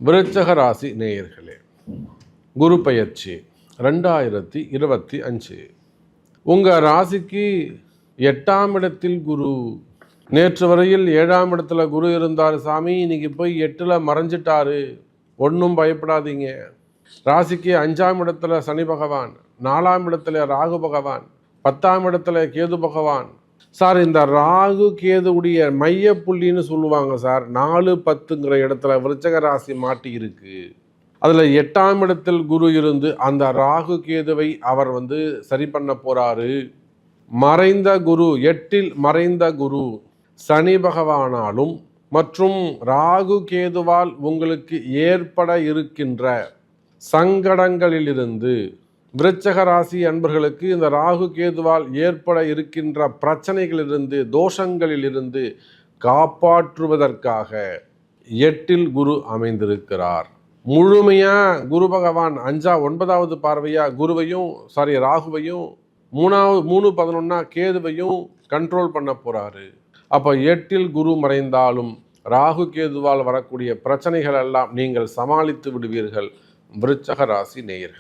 விருச்சக ராசி நேயர்களே, குரு பெயர்ச்சி 2025 உங்கள் ராசிக்கு 8ஆம் இடத்தில் குரு. நேற்று வரையில் 7ஆம் இடத்துல குரு இருந்தார் சாமி, இன்னைக்கு போய் 8ல் மறைஞ்சிட்டாரு, ஒன்றும் பயப்படாதீங்க. ராசிக்கு 5ஆம் இடத்துல சனி பகவான், 4ஆம் இடத்துல ராகு பகவான், 10ஆம் இடத்துல கேது பகவான். சார், இந்த ராகு கேதுவுடைய மைய புள்ளின்னு சொல்லுவாங்க சார், 4-10ங்கிற இடத்துல விருச்சக ராசி மாட்டி இருக்கு. அதில் 8ஆம் இடத்தில் குரு இருந்து அந்த ராகு கேதுவை அவர் சரி பண்ண போறாரு. மறைந்த குரு, 8ல் மறைந்த குரு சனி பகவானாலும் மற்றும் ராகு கேதுவால் உங்களுக்கு ஏற்பட இருக்கின்ற சங்கடங்களிலிருந்து, விருச்சக ராசி அன்பர்களுக்கு இந்த ராகு கேதுவால் ஏற்பட இருக்கின்ற பிரச்சனைகளிலிருந்து, தோஷங்களிலிருந்து காப்பாற்றுவதற்காக 8ல் குரு அமைந்திருக்கிறார். முழுமையா குரு பகவான் 9வது பார்வையா ராகுவையும் 3-11 கேதுவையும் கண்ட்ரோல் பண்ண போறாரு. அப்போ 8ல் குரு மறைந்தாலும் ராகு கேதுவால் வரக்கூடிய பிரச்சனைகள் எல்லாம் நீங்கள் சமாளித்து விடுவீர்கள் விருச்சக ராசி நேயர்கள்.